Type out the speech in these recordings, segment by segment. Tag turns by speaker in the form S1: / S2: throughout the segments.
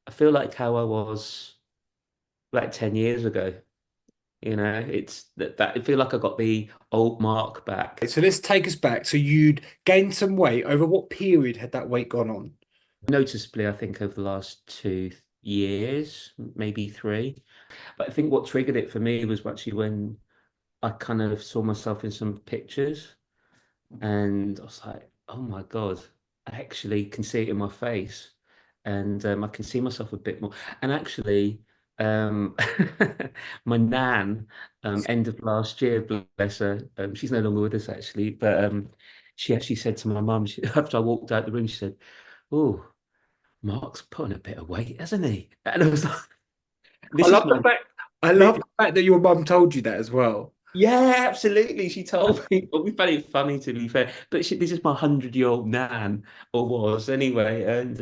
S1: I feel like how I was like 10 years ago. It's that I feel like I got the old Mark back.
S2: So let's take us back. So you'd gained some weight. Over what period had that weight gone on?
S1: Noticeably, I think over the last 2 years, maybe three. But I think what triggered it for me was actually when I kind of saw myself in some pictures and I was like, oh my God, I actually can see it in my face. And I can see myself a bit more. And actually, um, my nan, end of last year, bless her, she's no longer with us actually, but she actually said to my mum, after I walked out the room, she said, oh, Mark's put on a bit of weight, hasn't he? And I was like,
S2: I
S1: this
S2: love
S1: is
S2: the
S1: my
S2: fact. I love the fact that your mum told you that as well.
S1: Yeah, absolutely. She told me, but we found it funny to be fair. But this is my 100-year-old nan, or was anyway. And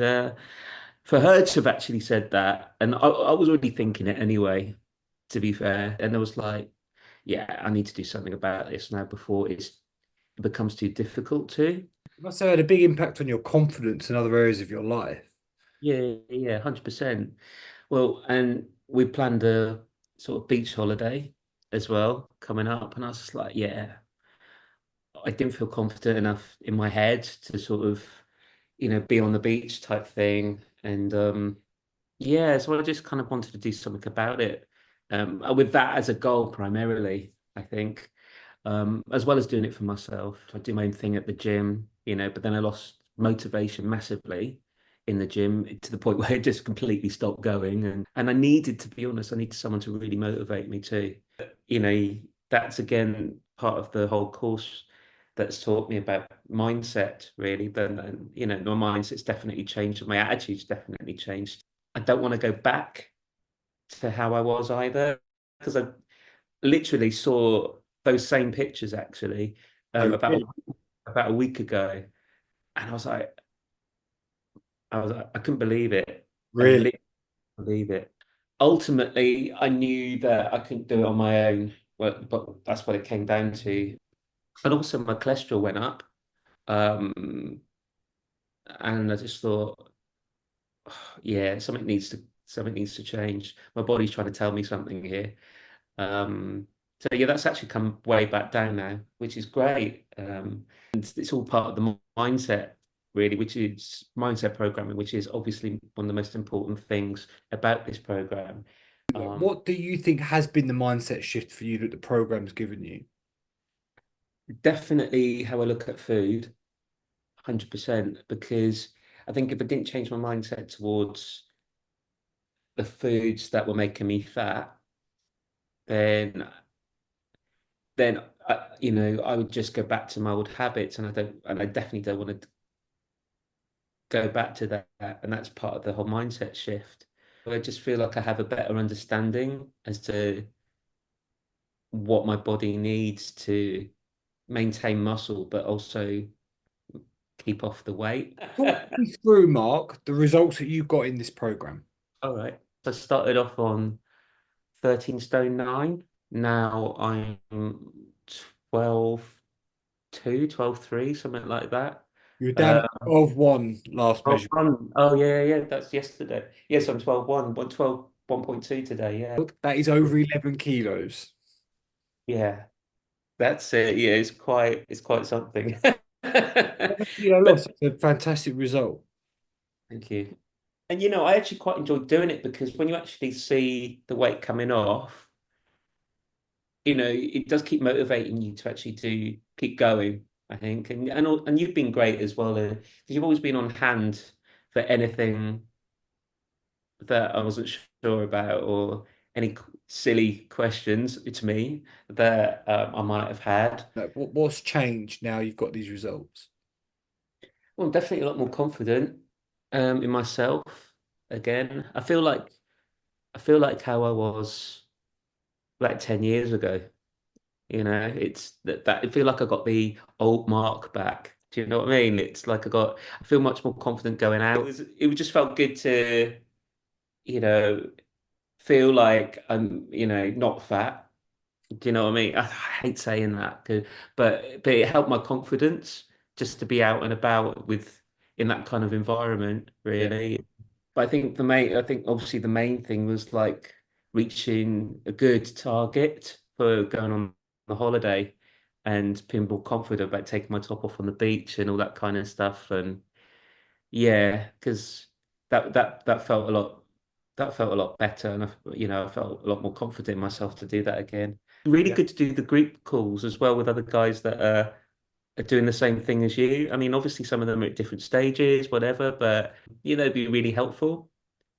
S1: for her to have actually said that, and I was already thinking it anyway, to be fair. And I was like, yeah, I need to do something about this now before it becomes too difficult to.
S2: It must have had a big impact on your confidence in other areas of your life.
S1: Yeah, yeah, 100%. Well, and we planned a sort of beach holiday as well coming up, and I was just like, yeah. I didn't feel confident enough in my head to sort of, be on the beach type thing. And yeah, so I just kind of wanted to do something about it. With that as a goal primarily, I think, as well as doing it for myself. I do my own thing at the gym, but then I lost motivation massively in the gym to the point where it just completely stopped going. And I needed, to be honest, I needed someone to really motivate me too. You know, that's again part of the whole course that's taught me about mindset, really. Then, my mindset's definitely changed, and my attitude's definitely changed. I don't want to go back to how I was either, because I literally saw those same pictures actually
S2: Oh,
S1: about
S2: really?
S1: about a week ago, and I was like, I couldn't believe it. I
S2: Really?
S1: literally couldn't believe it. Ultimately, I knew that I couldn't do it on my own, but that's what it came down to. And also, my cholesterol went up, um, and I just thought, yeah, something needs to change. My body's trying to tell me something here. So yeah, that's actually come way back down now, which is great. And it's all part of the mindset, really, which is mindset programming, which is obviously one of the most important things about this program. Um,
S2: What do you think has been the mindset shift for you that the program's given you?
S1: Definitely how I look at food, 100%, because I think if I didn't change my mindset towards the foods that were making me fat, then I would just go back to my old habits, and I definitely don't want to go back to that. And that's part of the whole mindset shift. I just feel like I have a better understanding as to what my body needs to maintain muscle, but also keep off the weight.
S2: Talk me through, Mark, the results that you got in this program.
S1: All right. So I started off on 13 stone 9. Now I'm 12 2, 12 3, something like that.
S2: You were down
S1: Uh,
S2: at 12-1 last
S1: 12
S2: measure.
S1: 1. Oh, yeah, yeah, that's yesterday. Yes, I'm 12 1, 12 1.2 today. Yeah.
S2: That is over 11 kilos.
S1: Yeah, that's it. Yeah, it's quite something.
S2: Kilo
S1: But
S2: loss. It's a fantastic result.
S1: thank you. And I actually quite enjoy doing it because when you actually see the weight coming off, it does keep motivating you to actually keep going, I think. And you've been great as well, because you've always been on hand for anything that I wasn't sure about, or any silly questions to me that I might have had.
S2: Like, what's changed now you've got these results?
S1: Well, I'm definitely a lot more confident in myself again. I feel like how I was like 10 years ago. It's that I feel like I got the old Mark back. Do you know what I mean? It's like I feel much more confident going out. It just felt good to, you know, feel like I'm, not fat. Do you know what I mean? I hate saying that, but it helped my confidence just to be out and about in that kind of environment,
S2: Yeah.
S1: really. But I think obviously the main thing was like reaching a good target for going on the holiday and being more confident about taking my top off on the beach and all that kind of stuff. And yeah, because that felt a lot better, and I felt a lot more confident in myself to do that again. Really
S2: Yeah.
S1: good to do the group calls as well with other guys that are doing the same thing as you. I mean, obviously some of them are at different stages, whatever, but it'd be really helpful,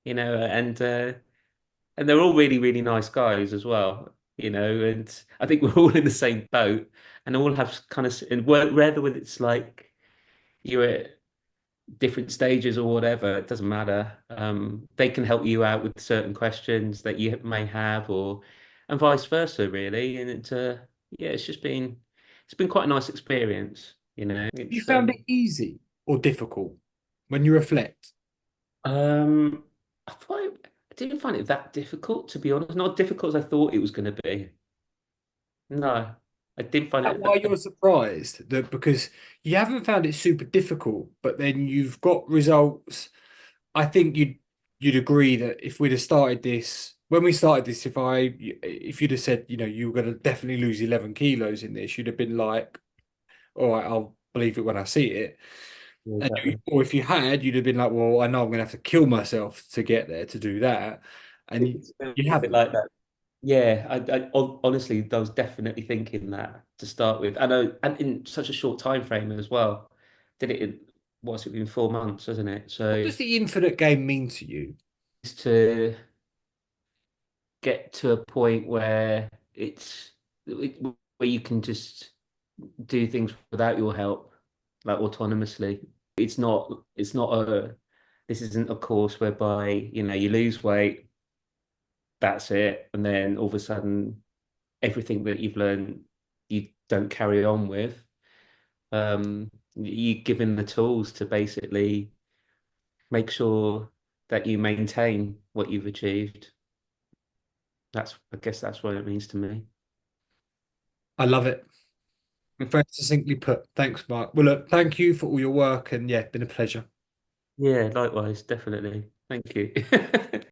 S1: and they're all really, really nice guys as well, and I think we're all in the same boat and all have kind of, and whether it's like you're at different stages or whatever, it doesn't matter. They can help you out with certain questions that you may have, and vice versa, really. And yeah, it's been quite a nice experience.
S2: You
S1: It's
S2: found it easy or difficult when you reflect?
S1: um, I didn't find it that difficult, to be honest. Not difficult as I thought it was going to be. No, I didn't find
S2: That
S1: it
S2: why
S1: that.
S2: you're surprised that because you haven't found it super difficult, but then you've got results. I think you'd agree that if we'd have started this when we started this, if you'd have said, you were going to definitely lose 11 kilos in this, you'd have been like, all right, I'll believe it when I see it.
S1: Yeah,
S2: And
S1: exactly.
S2: or if you had, you'd have been like, well, I know I'm going to have to kill myself to get there to do that, and
S1: It's a
S2: you
S1: bit
S2: haven't.
S1: like that. Yeah, honestly, I was definitely thinking that to start with. I know, and in such a short time frame as well. Did it in, what's it been, 4 months, hasn't it?
S2: What
S1: So
S2: does the infinite game mean to you?
S1: it's to get to a point where where you can just do things without your help, like autonomously. It's not this isn't a course whereby, you lose weight, that's it, and then all of a sudden everything that you've learned you don't carry on with. You given the tools to basically make sure that you maintain what you've achieved. I guess that's what it means to me.
S2: I love it. Very succinctly put. Thanks, Mark. Well, look, thank you for all your work, and yeah, been a pleasure.
S1: Yeah, likewise, definitely. Thank you.